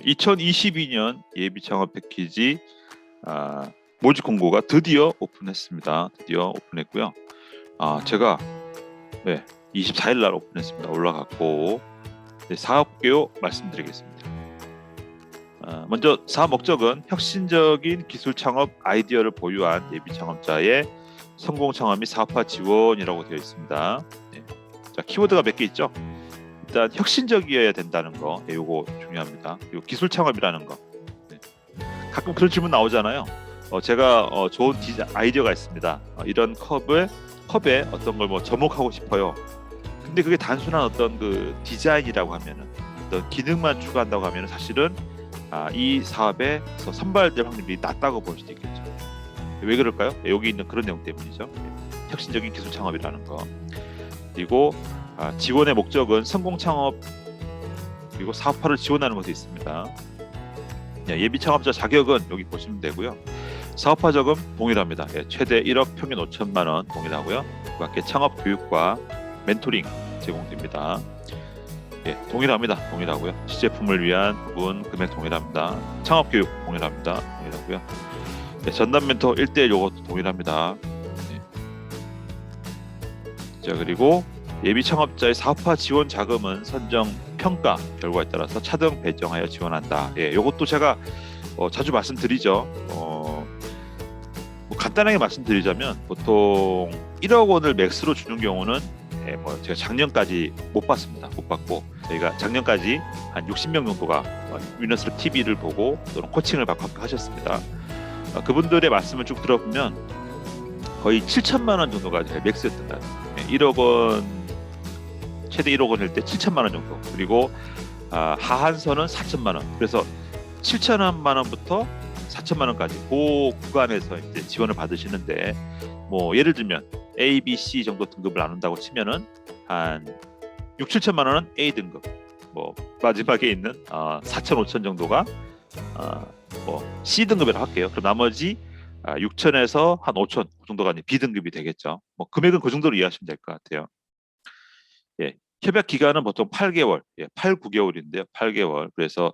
2022년 예비 창업 패키지 모집 공고가 드디어 오픈했습니다. 드디어 오픈했고요. 제가 24일 날 오픈했습니다. 올라갔고 사업 개요 말씀드리겠습니다. 먼저 사업 목적은 혁신적인 기술 창업 아이디어를 보유한 예비 창업자의 성공 창업 및 사업화 지원이라고 되어 있습니다. 자, 키워드가 몇 개 있죠? 일단 혁신적이어야 된다는 거, 요거 중요합니다. 그리고 기술 창업이라는 거. 가끔 그런 질문 나오잖아요. 제가 좋은 아이디어가 있습니다. 이런 컵에 어떤 걸 뭐 접목하고 싶어요. 근데 그게 단순한 어떤 그 디자인이라고 하면은 어떤 기능만 추가한다고 하면은 사실은 이 사업에서 선발될 확률이 낮다고 볼 수도 있겠죠. 왜 그럴까요? 여기 있는 그런 내용 때문이죠. 혁신적인 기술 창업이라는 거. 그리고 지원의 목적은 성공 창업 그리고 사업화를 지원하는 것이 있습니다. 예비 창업자 자격은 여기 보시면 되고요. 사업화 자금 동일합니다. 최대 1억 평균 5천만 원 동일하고요. 그 밖에 창업 교육과 멘토링 제공됩니다. 동일합니다. 동일하고요. 시제품을 위한 부분 금액 동일합니다. 창업 교육 동일합니다. 동일하고요. 전담 멘토 1대1 요것도 동일합니다. 자, 그리고 예비 창업자의 사업화 지원 자금은 선정 평가 결과에 따라서 차등 배정하여 지원한다. 요것도 제가 자주 말씀드리죠. 뭐 간단하게 말씀드리자면 보통 1억 원을 맥스로 주는 경우는 제가 작년까지 못 봤습니다. 못 봤고 저희가 작년까지 한 60명 정도가 위너스 TV를 보고 또는 코칭을 받고 하셨습니다. 그분들의 말씀을 쭉 들어보면 거의 7천만 원 정도가 맥스였던 1억 원 최대 1억 원일 때 7천만 원 정도. 그리고 하한선은 4천만 원. 그래서 7천만 원부터 4천만 원까지 그 구간에서 이제 지원을 받으시는데 뭐 예를 들면 A, B, C 정도 등급을 나눈다고 치면은 한 6, 7천만 원은 A 등급. 뭐 마지막에 있는 4천, 5천 정도가 뭐 C 등급이라고 할게요. 그럼 나머지 6천에서 한 5천 그 정도가 B 등급이 되겠죠. 뭐 금액은 그 정도로 이해하시면 될 것 같아요. 협약 기간은 보통 8개월, 8, 9개월인데요. 8개월. 그래서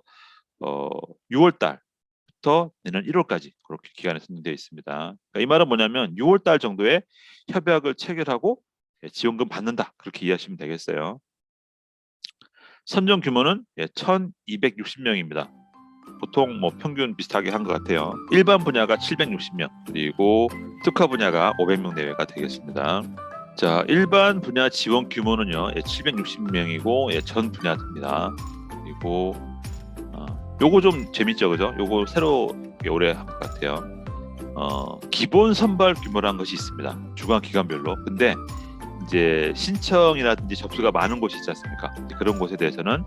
6월 달부터 내년 1월까지 그렇게 기간이 선정되어 있습니다. 그러니까 이 말은 뭐냐면 6월 달 정도에 협약을 체결하고 지원금 받는다. 그렇게 이해하시면 되겠어요. 선정 규모는 1,260명입니다. 보통 뭐 평균 비슷하게 한 것 같아요. 일반 분야가 760명, 그리고 특화 분야가 500명 내외가 되겠습니다. 자, 일반 분야 지원 규모는요 760명이고 전 분야입니다. 그리고 요거 좀 재밌죠, 그죠? 요거 새로 올해 한 것 같아요. 기본 선발 규모라는 것이 있습니다. 주관 기관별로. 근데 이제 신청이라든지 접수가 많은 곳이 있지 않습니까? 그런 곳에 대해서는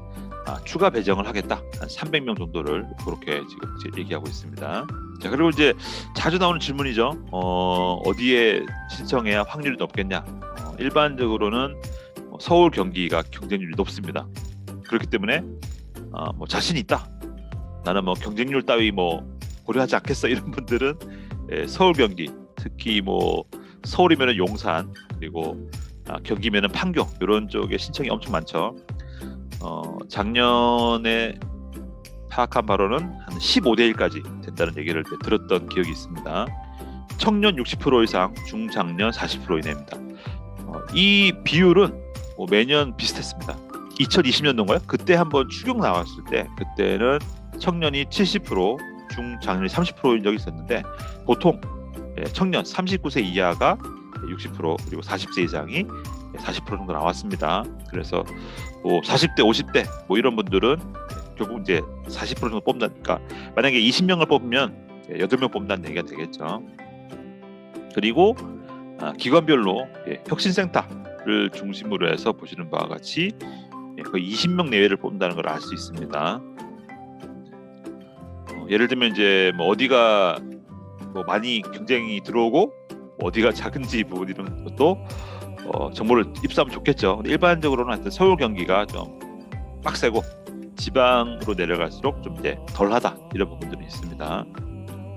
추가 배정을 하겠다. 한 300명 정도를 그렇게 지금 얘기하고 있습니다. 자, 그리고 이제 자주 나오는 질문이죠. 어디에 신청해야 확률이 높겠냐? 일반적으로는 서울, 경기가 경쟁률이 높습니다. 그렇기 때문에 뭐 자신 있다. 나는 뭐 경쟁률 따위 뭐 고려하지 않겠어. 이런 분들은 서울, 경기, 특히 뭐 서울이면은 용산, 그리고 경기면은 판교 이런 쪽에 신청이 엄청 많죠. 작년에 파악한 바로는 한 15대 1까지 된다는 얘기를 들었던 기억이 있습니다. 청년 60% 이상, 중장년 40% 이내입니다. 이 비율은 뭐 매년 비슷했습니다. 2020년도인가요? 그때 한번 추경 나왔을 때 그때는 청년이 70%, 중장년이 30%인 적이 있었는데 보통 청년 39세 이하가 60% 그리고 40세 이상이 40% 정도 나왔습니다. 그래서 뭐 40대, 50대 뭐 이런 분들은 결국 이제 40% 정도 뽑는다니까 만약에 20명을 뽑으면 8명 뽑는다는 얘기가 되겠죠. 그리고 기관별로 혁신센터를 중심으로 해서 보시는 바와 같이 거의 20명 내외를 뽑는다는 걸 알 수 있습니다. 예를 들면 이제 뭐 어디가 뭐 많이 경쟁이 들어오고 어디가 작은지 부분 이런 것도 정보를 입수하면 좋겠죠. 근데 일반적으로는 하여튼 서울, 경기가 좀 빡세고 지방으로 내려갈수록 좀 이제 덜하다 이런 부분들이 있습니다.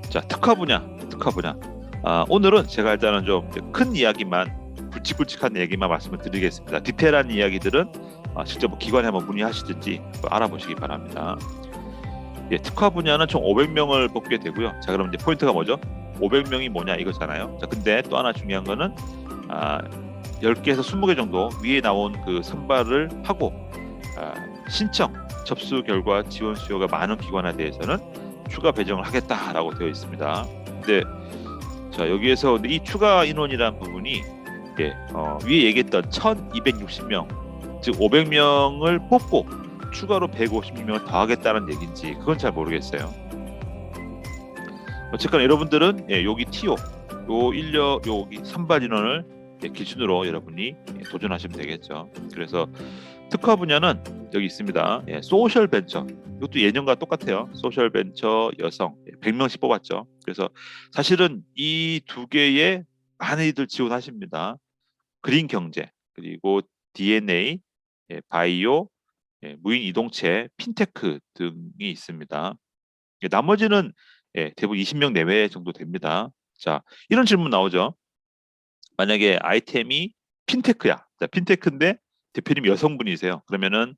자, 특화 분야. 오늘은 제가 일단은 좀 큰 이야기만 굵직굵직한 얘기만 말씀을 드리겠습니다. 디테일한 이야기들은 직접 뭐 기관에 한번 문의하시든지 알아보시기 바랍니다. 예, 특화 분야는 총 500명을 뽑게 되고요. 자, 그럼 이제 포인트가 뭐죠? 500명이 뭐냐 이거잖아요. 자, 근데 또 하나 중요한 거는 10개에서 20개 정도 위에 나온 그 선발을 하고 신청, 접수 결과 지원 수요가 많은 기관에 대해서는 추가 배정을 하겠다라고 되어 있습니다. 근데 자, 여기에서 이 추가 인원이라는 부분이 위에 얘기했던 1260명, 즉 500명을 뽑고 추가로 156명을 더하겠다는 얘기인지 그건 잘 모르겠어요. 어쨌거나 여러분들은 여기 TO, 요 인력, 여기 선발 인원을 기준으로 여러분이 도전하시면 되겠죠. 그래서 특화 분야는 여기 있습니다. 소셜 벤처, 이것도 예년과 똑같아요. 소셜 벤처 여성 100명씩 뽑았죠. 그래서 사실은 이 두 개에 많이들 지원하십니다. 그린 경제, 그리고 DNA, 바이오, 무인 이동체, 핀테크 등이 있습니다. 나머지는 대부분 20명 내외 정도 됩니다. 자, 이런 질문 나오죠. 만약에 아이템이 핀테크야. 자, 핀테크인데 대표님 여성분이세요. 그러면은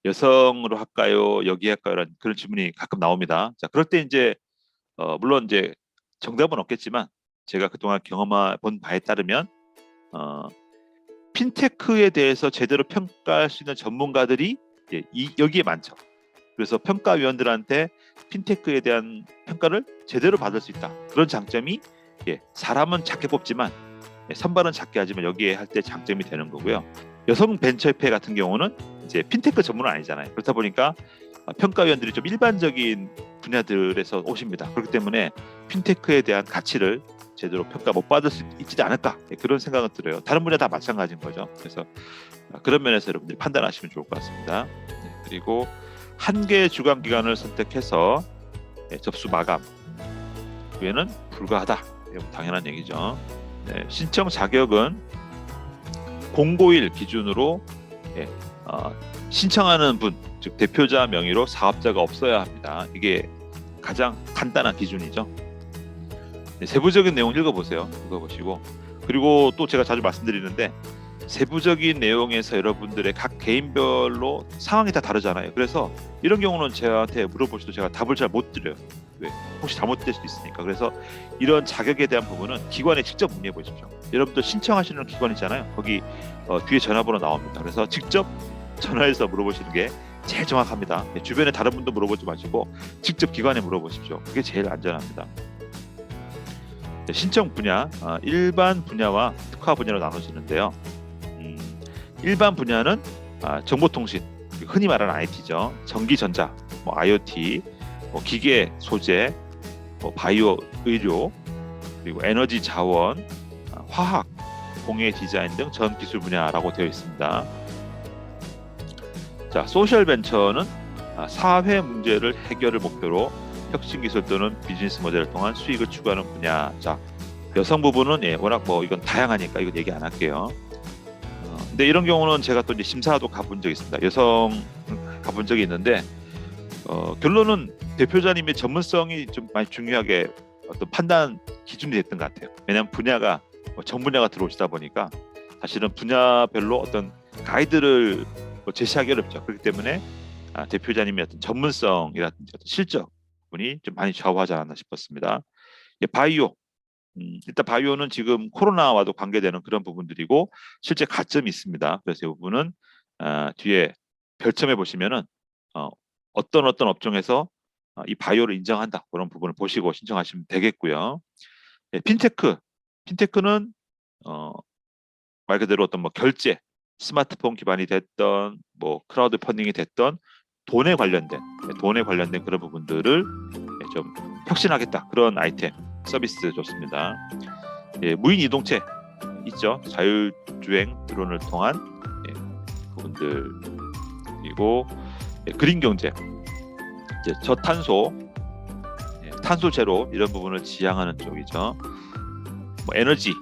여성으로 할까요? 여기 할까요? 라는 그런 질문이 가끔 나옵니다. 자, 그럴 때 이제 물론 이제 정답은 없겠지만 제가 그동안 경험해 본 바에 따르면 핀테크에 대해서 제대로 평가할 수 있는 전문가들이 여기에 많죠. 그래서 평가위원들한테 핀테크에 대한 평가를 제대로 받을 수 있다. 그런 장점이 사람은 작게 뽑지만 선발은 작게 하지만 여기에 할 때 장점이 되는 거고요. 여성 벤처협회 같은 경우는 이제 핀테크 전문은 아니잖아요. 그렇다 보니까 평가위원들이 좀 일반적인 분야들에서 오십니다. 그렇기 때문에 핀테크에 대한 가치를 제대로 평가 못 받을 수 있지 않을까 그런 생각은 들어요. 다른 분야 다 마찬가지인 거죠. 그래서 그런 면에서 여러분들이 판단하시면 좋을 것 같습니다. 그리고 한 개의 주간 기간을 선택해서 접수 마감 후에는 불가하다. 당연한 얘기죠. 신청 자격은 공고일 기준으로 신청하는 분, 즉 대표자 명의로 사업자가 없어야 합니다. 이게 가장 간단한 기준이죠. 세부적인 내용 읽어보세요. 읽어보시고 그리고 또 제가 자주 말씀드리는데 세부적인 내용에서 여러분들의 각 개인별로 상황이 다 다르잖아요. 그래서 이런 경우는 저한테 물어보셔도 제가 답을 잘 못 드려요. 왜? 혹시 잘못될 수도 있으니까. 그래서 이런 자격에 대한 부분은 기관에 직접 문의해 보십시오. 여러분들 신청하시는 기관 있잖아요. 거기 뒤에 전화번호 나옵니다. 그래서 직접 전화해서 물어보시는 게 제일 정확합니다. 주변에 다른 분도 물어보지 마시고 직접 기관에 물어보십시오. 그게 제일 안전합니다. 신청 분야, 일반 분야와 특화 분야로 나눠지는데요. 일반 분야는 정보통신, 흔히 말하는 IT죠. 전기전자, IoT, 기계 소재, 바이오 의료, 그리고 에너지 자원, 화학, 공예 디자인 등 전 기술 분야라고 되어 있습니다. 자, 소셜 벤처는 사회 문제를 해결을 목표로 혁신 기술 또는 비즈니스 모델을 통한 수익을 추구하는 분야. 자, 여성 부분은 워낙 이건 다양하니까 이건 얘기 안 할게요. 근데 이런 경우는 제가 또 이제 심사도 가본 적이 있습니다. 여성 가본 적이 있는데 결론은 대표자님의 전문성이 좀 많이 중요하게 어떤 판단 기준이 됐던 것 같아요. 왜냐하면 분야가 전 분야가 들어오시다 보니까 사실은 분야별로 어떤 가이드를 제시하기 어렵죠. 그렇기 때문에 대표자님의 어떤 전문성이라든지 어떤 실적 부분이 좀 많이 좌우하지 않았나 싶었습니다. 바이오, 일단 바이오는 지금 코로나와도 관계되는 그런 부분들이고 실제 가점이 있습니다. 그래서 이 부분은 뒤에 별점해 보시면은 어떤 업종에서 이 바이오를 인정한다 그런 부분을 보시고 신청하시면 되겠고요. 핀테크는 말 그대로 어떤 결제, 스마트폰 기반이 됐던 크라우드 펀딩이 됐던 돈에 관련된 그런 부분들을 좀 혁신하겠다 그런 아이템 서비스 좋습니다. 무인 이동체 있죠. 자율주행 드론을 통한 부분들 그리고 그린 경제, 저탄소, 탄소 제로 이런 부분을 지향하는 쪽이죠. 에너지,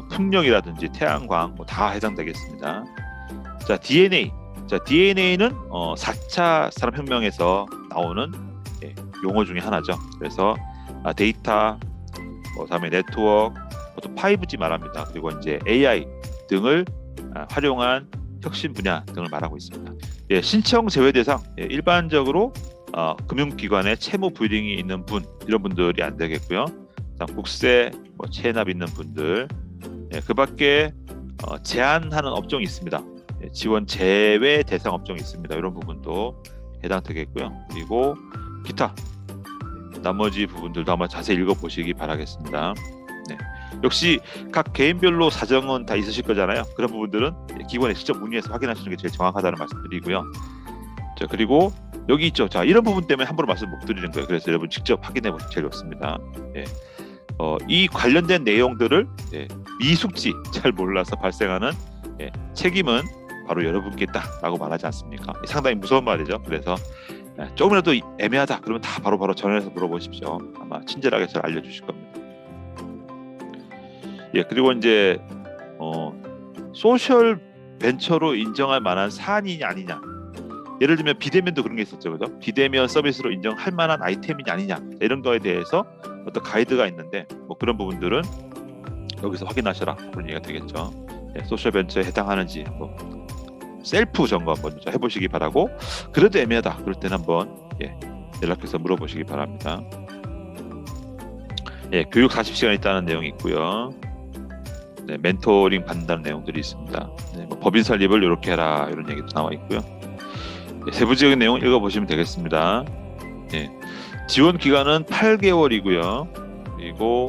풍력이라든지 태양광 다 해당되겠습니다. 자, DNA는 4차 산업혁명에서 나오는 용어 중에 하나죠. 그래서 데이터, 그다음에 네트워크, 보통 5G 말합니다. 그리고 이제 AI 등을 활용한 혁신 분야 등을 말하고 있습니다. 신청 제외 대상 일반적으로 금융기관에 채무 불이익이 있는 분, 이런 분들이 안 되겠고요. 국세 뭐 체납 있는 분들, 그밖에 제한하는 업종이 있습니다. 지원 제외 대상 업종이 있습니다. 이런 부분도 해당되겠고요. 그리고 기타 나머지 부분들도 한번 자세히 읽어보시기 바라겠습니다. 네. 역시 각 개인별로 사정은 다 있으실 거잖아요. 그런 부분들은 기관에 직접 문의해서 확인하시는 게 제일 정확하다는 말씀드리고요. 자, 그리고 여기 있죠. 자, 이런 부분 때문에 함부로 말씀 못 드리는 거예요. 그래서 여러분 직접 확인해 보시면 제일 좋습니다. 예. 이 관련된 내용들을 미숙지, 잘 몰라서 발생하는 책임은 바로 여러분께 있다라고 말하지 않습니까? 상당히 무서운 말이죠. 그래서 조금이라도 애매하다 그러면 다 바로바로 전화해서 물어보십시오. 아마 친절하게 잘 알려주실 겁니다. 그리고 이제 소셜 벤처로 인정할 만한 사안이냐 아니냐, 예를 들면 비대면도 그런 게 있었죠, 그죠? 비대면 서비스로 인정할 만한 아이템이냐 아니냐, 이런 거에 대해서 어떤 가이드가 있는데 뭐 그런 부분들은 여기서 확인하셔라, 그런 얘기가 되겠죠. 소셜 벤처에 해당하는지 뭐 셀프 점검 먼저 해보시기 바라고, 그래도 애매하다 그럴 때는 한번 연락해서 물어보시기 바랍니다. 교육 40시간 있다는 내용이 있고요. 멘토링 받는다는 내용들이 있습니다. 뭐 법인 설립을 이렇게 해라, 이런 얘기도 나와 있고요. 세부적인 내용 읽어보시면 되겠습니다. 지원 기간은 8개월이고요. 그리고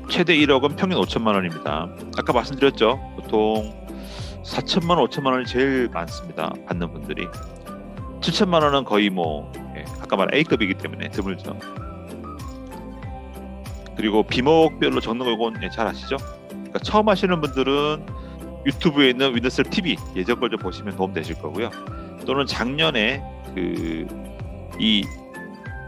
최대 1억은 평균 5천만 원입니다. 아까 말씀드렸죠. 보통 4천만 원, 5천만 원이 제일 많습니다. 받는 분들이. 7천만 원은 거의 뭐 아까 말한 A급이기 때문에 드물죠. 그리고 비목별로 적는 거 이건 잘 아시죠? 그러니까 처음 하시는 분들은 유튜브에 있는 윈더셀 TV 예전 걸 좀 보시면 도움 되실 거고요. 또는 작년에 이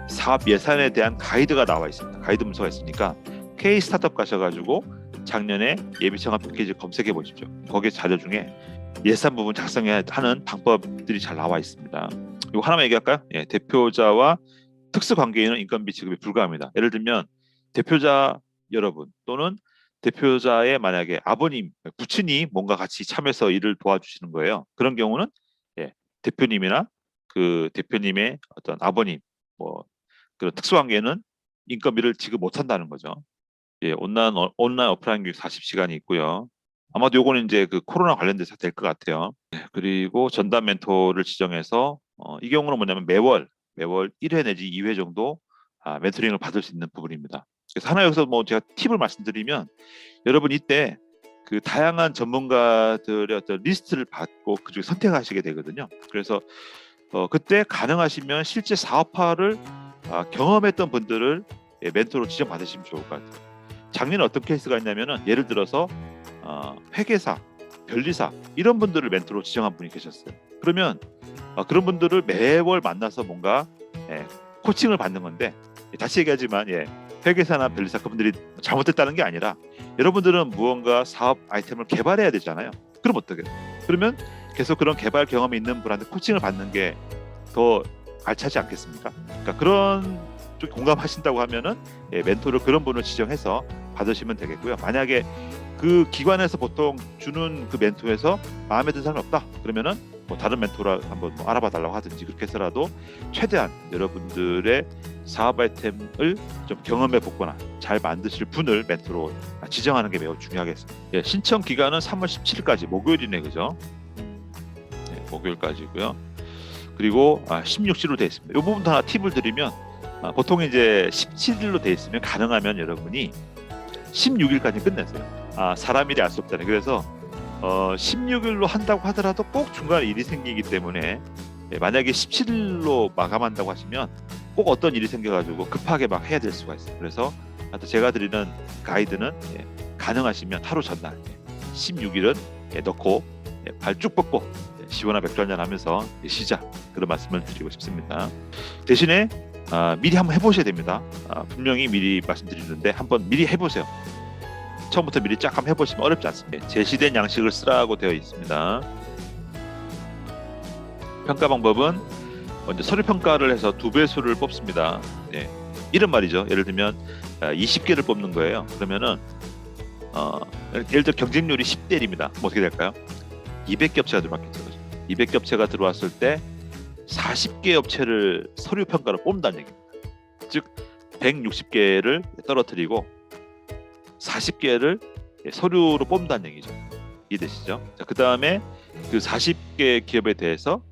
사업 예산에 대한 가이드가 나와 있습니다. 가이드 문서가 있으니까 K 스타트업 가셔가지고 작년에 예비 창업 패키지 검색해 보십시오. 거기 자료 중에 예산 부분 작성해야 하는 방법들이 잘 나와 있습니다. 이거 하나만 얘기할까요? 대표자와 특수 관계인은 인건비 지급이 불가합니다. 예를 들면 대표자 여러분 또는 대표자의 만약에 아버님, 부친이 뭔가 같이 참여해서 일을 도와주시는 거예요. 그런 경우는 대표님이나 그 대표님의 어떤 아버님, 뭐 그런 특수관계는 인건비를 지급 못한다는 거죠. 온라인 오프라인 교육 40시간이 있고요. 아마도 요거는 이제 그 코로나 관련돼서 될 것 같아요. 그리고 전담 멘토를 지정해서 이 경우는 뭐냐면 매월 1회 내지 2회 정도 멘토링을 받을 수 있는 부분입니다. 그래서 하나 여기서 뭐 제가 팁을 말씀드리면, 여러분 이때 그 다양한 전문가들의 어떤 리스트를 받고 그중에 선택하시게 되거든요. 그래서 그때 가능하시면 실제 사업화를 경험했던 분들을 멘토로 지정받으시면 좋을 것 같아요. 작년에 어떤 케이스가 있냐면은, 예를 들어서 회계사, 변리사 이런 분들을 멘토로 지정한 분이 계셨어요. 그러면 그런 분들을 매월 만나서 뭔가 코칭을 받는 건데, 다시 얘기하지만 회계사나 변리사 그분들이 잘못됐다는 게 아니라 여러분들은 무언가 사업 아이템을 개발해야 되잖아요. 그럼 어떻게? 그러면 계속 그런 개발 경험이 있는 분한테 코칭을 받는 게 더 알차지 않겠습니까? 그러니까 그런 쪽 공감하신다고 하면은 멘토를 그런 분을 지정해서 받으시면 되겠고요. 만약에 그 기관에서 보통 주는 그 멘토에서 마음에 드는 사람이 없다 그러면은 뭐 다른 멘토를 한번 뭐 알아봐 달라고 하든지, 그렇게 해서라도 최대한 여러분들의 사업 아이템을 좀 경험해 보거나 잘 만드실 분을 멘토로 지정하는 게 매우 중요하겠습니다. 신청 기간은 3월 17일까지 목요일이네, 그죠? 목요일까지고요. 그리고 16시로 되어 있습니다. 이 부분도 하나 팁을 드리면, 보통 이제 17일로 되어 있으면 가능하면 여러분이 16일까지 끝내세요. 사람 일이 알 수 없잖아요. 그래서 16일로 한다고 하더라도 꼭 중간에 일이 생기기 때문에, 만약에 17일로 마감한다고 하시면 꼭 어떤 일이 생겨가지고 급하게 막 해야 될 수가 있어요. 그래서 제가 드리는 가이드는 가능하시면 하루 전날 16일은 넣고 발 쭉 뻗고 시원한 맥주 한잔 하면서 시작, 그런 말씀을 드리고 싶습니다. 대신에 미리 한번 해보셔야 됩니다. 분명히 미리 말씀드리는데 한번 미리 해보세요. 처음부터 미리 쫙 한번 해보시면 어렵지 않습니다. 제시된 양식을 쓰라고 되어 있습니다. 평가 방법은 먼저 서류 평가를 해서 2배수를 뽑습니다. 이런 말이죠. 예를 들면 20개를 뽑는 거예요. 그러면은 예를 들어 경쟁률이 10대 1입니다. 뭐 어떻게 될까요? 200개 업체가 들어왔겠죠. 200개 업체가 들어왔을 때 40개 업체를 서류 평가로 뽑는다는 얘기입니다. 즉 160개를 떨어뜨리고 40개를 서류로 뽑는다는 얘기죠. 이해되시죠? 자, 그 다음에 그 40개 기업에 대해서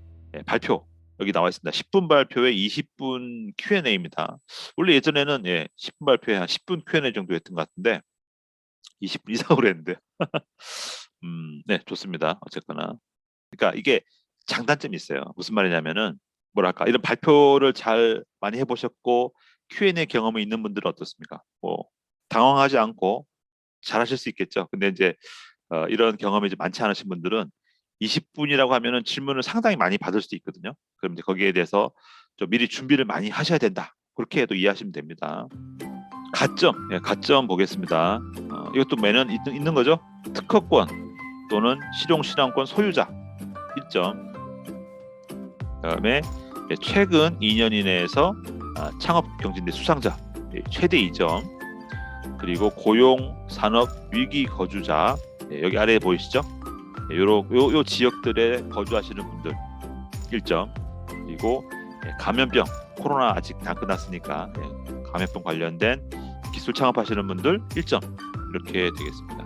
발표 여기 나와 있습니다. 10분 발표에 20분 Q&A입니다. 원래 예전에는 10분 발표에 한 10분 Q&A 정도 했던 것 같은데 20분 이상으로 했는데 네, 좋습니다. 어쨌거나 그러니까 이게 장단점이 있어요. 무슨 말이냐면은 뭐랄까 이런 발표를 잘 많이 해보셨고 Q&A 경험이 있는 분들은 어떻습니까? 뭐 당황하지 않고 잘하실 수 있겠죠. 근데 이제 이런 경험이 이제 많지 않으신 분들은 20분이라고 하면은 질문을 상당히 많이 받을 수도 있거든요. 그럼 이제 거기에 대해서 좀 미리 준비를 많이 하셔야 된다. 그렇게 해도 이해하시면 됩니다. 가점, 가점 보겠습니다. 이것도 매년 있는 거죠. 특허권 또는 실용실험권 소유자 1점. 그다음에 최근 2년 이내에서 창업 경진대 수상자 최대 2점. 그리고 고용 산업 위기 거주자 여기 아래에 보이시죠? 요 지역들에 거주하시는 분들 1점. 그리고 감염병 코로나 아직 안 끝났으니까 감염병 관련된 기술 창업하시는 분들 1점 이렇게 되겠습니다.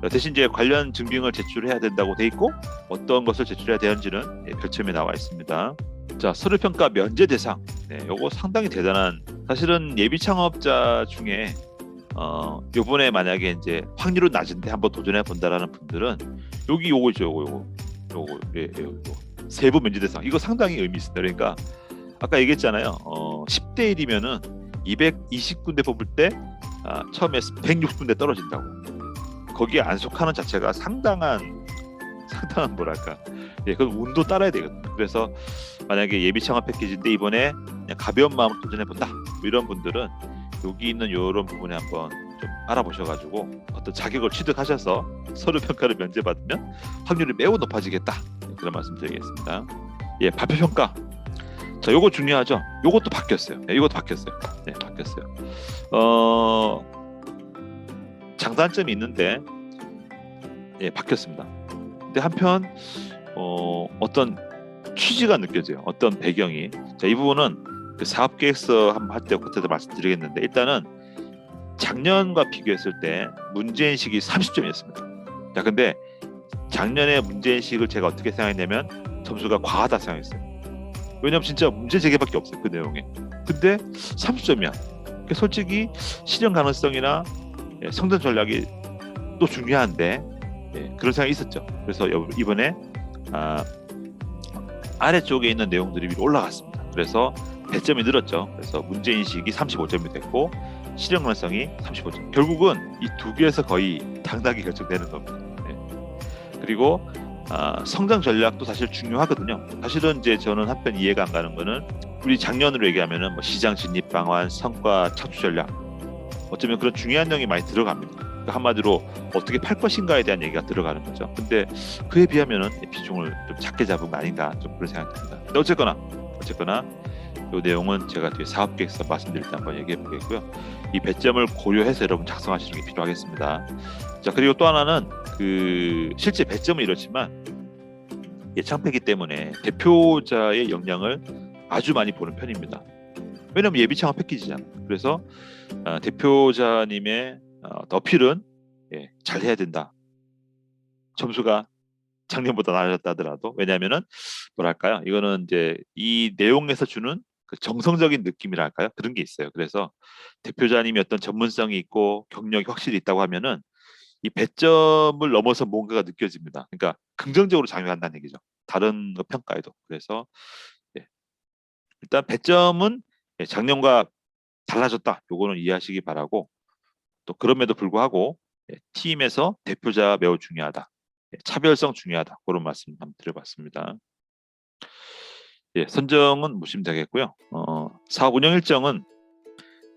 대신 이제 관련 증빙을 제출해야 된다고 돼 있고 어떤 것을 제출해야 되는지는 별첨에 나와 있습니다. 자, 서류평가 면제 대상. 요거 상당히 대단한 사실은 예비 창업자 중에 요번에 만약에 이제 확률은 낮은데 한번 도전해 본다라는 분들은 여기 요거죠. 요거 세부 면제 대상. 이거 상당히 의미 있습니다. 그러니까 아까 얘기했잖아요. 10대 1이면은 220군데 뽑을 때 처음에 160군데 떨어진다고. 거기에 안 속하는 자체가 상당한 뭐랄까, 그건 운도 따라야 되거든요. 그래서 만약에 예비 창업 패키지인데 이번에 그냥 가벼운 마음으로 도전해 본다 뭐 이런 분들은 여기 있는 이런 부분에 한번 좀 알아보셔가지고 어떤 자격을 취득하셔서 서류 평가를 면제받으면 확률이 매우 높아지겠다 그런 말씀드리겠습니다. 발표 평가. 자, 요거 중요하죠. 요것도 바뀌었어요. 이것도 바뀌었어요. 바뀌었어요. 장단점이 있는데 바뀌었습니다. 근데 한편 어떤 취지가 느껴져요. 어떤 배경이. 자, 이 부분은 그 사업계획서 한번 할 때 그때도 말씀드리겠는데 일단은 작년과 비교했을 때 문제인식이 30점이었습니다. 자, 근데 작년에 문제인식을 제가 어떻게 생각했냐면 점수가 과하다 생각했어요. 왜냐면 진짜 문제 제기밖에 없어요. 그 내용에. 근데 30점이야. 그러니까 솔직히 실현 가능성이나 성장 전략이 또 중요한데 그런 생각이 있었죠. 그래서 이번에 아래쪽에 있는 내용들이 위로 올라갔습니다. 그래서 배점이 늘었죠. 그래서 문제인식이 35점이 됐고 실현 가능성이 35점. 결국은 이 두 개에서 거의 당락이 결정되는 겁니다. 그리고 성장 전략도 사실 중요하거든요. 사실은 이제 저는 한편 이해가 안 가는 거는 우리 작년으로 얘기하면은 뭐 시장 진입 방안, 성과 착취 전략 어쩌면 그런 중요한 내용이 많이 들어갑니다. 그러니까 한마디로 어떻게 팔 것인가에 대한 얘기가 들어가는 거죠. 근데 그에 비하면은 비중을 좀 작게 잡은 거 아닌가 좀 그런 생각이 듭니다. 근데 어쨌거나 이 내용은 제가 뒤에 사업계획서 말씀드릴 때 한번 얘기해 보겠고요. 이 배점을 고려해서 여러분 작성하시는 게 필요하겠습니다. 자, 그리고 또 하나는 그 실제 배점은 이렇지만 예창패기 때문에 대표자의 역량을 아주 많이 보는 편입니다. 왜냐하면 예비 창업 패키지잖아. 그래서 대표자님의 어필은 잘 해야 된다. 점수가 작년보다 나아졌다 하더라도 왜냐하면은 뭐랄까요? 이거는 이제 이 내용에서 주는 그 정성적인 느낌이랄까요? 그런 게 있어요. 그래서 대표자님이 어떤 전문성이 있고 경력이 확실히 있다고 하면은 이 배점을 넘어서 뭔가가 느껴집니다. 그러니까 긍정적으로 작용한다는 얘기죠. 다른 거 평가에도. 그래서 일단 배점은 작년과 달라졌다. 요거는 이해하시기 바라고 또 그럼에도 불구하고 팀에서 대표자가 매우 중요하다. 차별성 중요하다. 그런 말씀 한번 드려봤습니다. 선정은 보시면 되겠고요. 사업 운영 일정은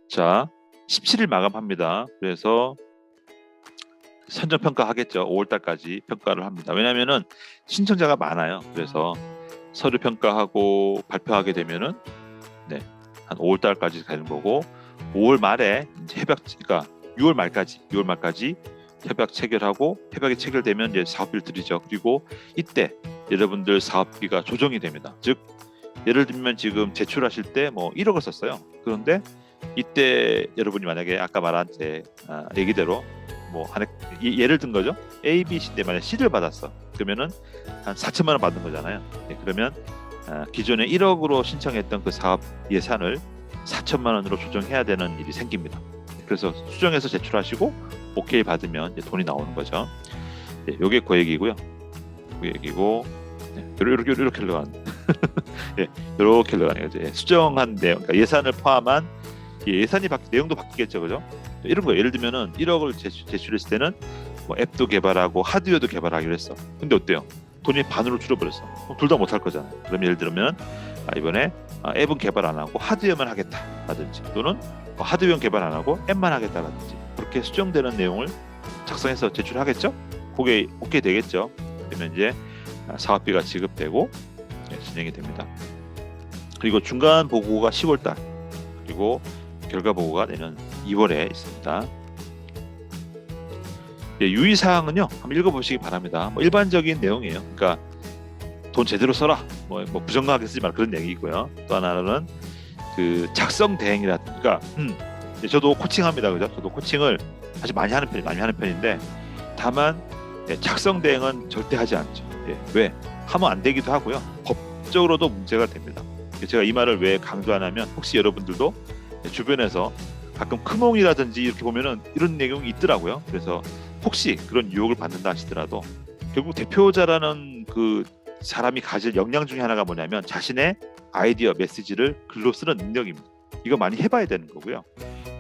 자 17일 마감합니다. 그래서 선정 평가하겠죠. 5월달까지 평가를 합니다. 왜냐하면은 신청자가 많아요. 그래서 서류 평가하고 발표하게 되면은 한 5월달까지 가는 거고 5월 말에 이제 그러니까 6월 말까지 협약 체결하고 협약이 체결되면 이제 사업비를 드리죠. 그리고 이때 여러분들 사업비가 조정이 됩니다. 즉 예를 들면 지금 제출하실 때 뭐 1억을 썼어요. 그런데 이때 여러분이 만약에 아까 말한 제 얘기대로 뭐 예를 든 거죠. A, B, C인데 만약 C를 받았어. 그러면은 한 4천만 원 받는 거잖아요. 그러면 기존에 1억으로 신청했던 그 사업 예산을 4천만 원으로 조정해야 되는 일이 생깁니다. 그래서 수정해서 제출하시고 오케이 받으면 이제 돈이 나오는 거죠. 요게 그 얘기고요. 그 얘기고 이렇게 흘러가는 이렇게 흘러가는 거죠. 수정한 내용, 그러니까 예산을 포함한 예산이 내용도 바뀌겠죠, 그죠? 이런 거 예를 들면은 1억을 제출했을 때는 뭐 앱도 개발하고 하드웨어도 개발하기로 했어. 근데 어때요? 돈이 반으로 줄어버렸어. 둘 다 못할 거잖아요. 그럼 예를 들면 이번에 앱은 개발 안 하고 하드웨어만 하겠다라든지 또는 하드웨어 개발 안 하고 앱만 하겠다라든지 그렇게 수정되는 내용을 작성해서 제출하겠죠? 그게 오케이 되겠죠? 그러면 이제 사업비가 지급되고 진행이 됩니다. 그리고 중간 보고가 10월달 그리고 결과 보고가 내년 2월에 있습니다. 유의사항은요 한번 읽어보시기 바랍니다. 뭐 일반적인 내용이에요. 그러니까 돈 제대로 써라. 뭐 부정하게 쓰지 말 그런 얘기고요. 또 하나는 그 작성 대행이라든가 저도 코칭합니다, 그죠? 저도 코칭을 사실 많이 하는 편인데 다만 작성 대행은 절대 하지 않죠. 왜? 하면 안 되기도 하고요. 법적으로도 문제가 됩니다. 제가 이 말을 왜 강조하냐면 혹시 여러분들도 주변에서 가끔 크몽이라든지 이렇게 보면은 이런 내용이 있더라고요. 그래서 혹시 그런 유혹을 받는다 하시더라도 결국 대표자라는 그 사람이 가질 역량 중에 하나가 뭐냐면 자신의 아이디어, 메시지를 글로 쓰는 능력입니다. 이거 많이 해봐야 되는 거고요.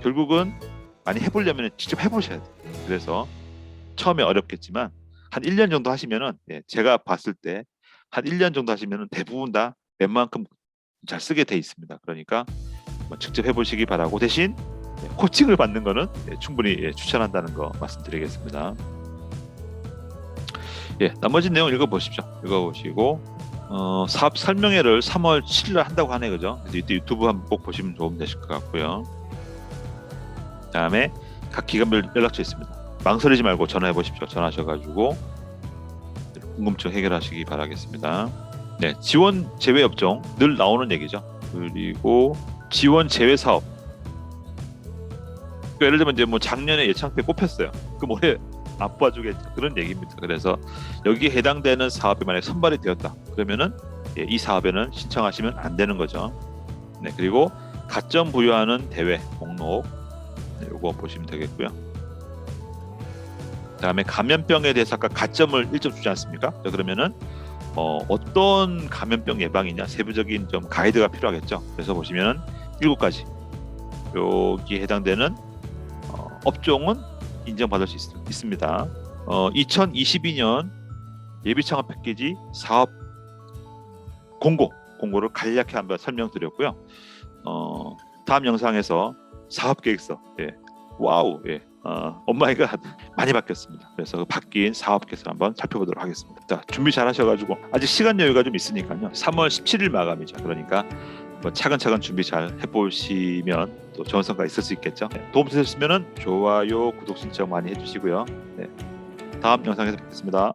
결국은 많이 해보려면 직접 해보셔야 돼요. 그래서 처음에 어렵겠지만 한 1년 정도 하시면은 제가 봤을 때 한 1년 정도 하시면은 대부분 다 웬만큼 잘 쓰게 돼 있습니다. 그러니까 직접 해보시기 바라고 대신 코칭을 받는 거는 충분히 추천한다는 거 말씀드리겠습니다. 나머지 내용 읽어보십시오. 읽어보시고 사업 설명회를 3월 7일 한다고 하네, 그죠? 그래서 이때 유튜브 한번 꼭 보시면 도움 되실 것 같고요. 다음에 각 기관별 연락처 있습니다. 망설이지 말고 전화해 보십시오. 전화하셔가지고 궁금증 해결하시기 바라겠습니다. 지원 제외 업종 늘 나오는 얘기죠. 그리고 지원 제외 사업. 그러니까 예를 들면 이제 뭐 작년에 예창패 뽑혔어요. 그럼 올해 안 봐주겠죠. 그런 얘기입니다. 그래서 여기에 해당되는 사업이 만약 선발이 되었다. 그러면은 이 사업에는 신청하시면 안 되는 거죠. 그리고 가점 부여하는 대회 목록 요거 보시면 되겠고요. 다음에 감염병에 대해서 아까 가점을 1점 주지 않습니까? 그러면은 어떤 감염병 예방이냐 세부적인 좀 가이드가 필요하겠죠. 그래서 보시면 7가지 여기에 해당되는 업종은 인정받을 수 있습니다. 2022년 예비창업 패키지 사업 공고를 간략히 한번 설명드렸고요. 다음 영상에서 사업계획서 와우 오마이갓 많이 바뀌었습니다. 그래서 그 바뀐 사업계획서 한번 살펴보도록 하겠습니다. 자, 준비 잘 하셔가지고 아직 시간 여유가 좀 있으니까요. 3월 17일 마감이죠. 그러니까 차근차근 준비 잘 해보시면 또 좋은 성과 있을 수 있겠죠. 도움 되셨으면 좋아요, 구독 신청 많이 해주시고요. 다음 영상에서 뵙겠습니다.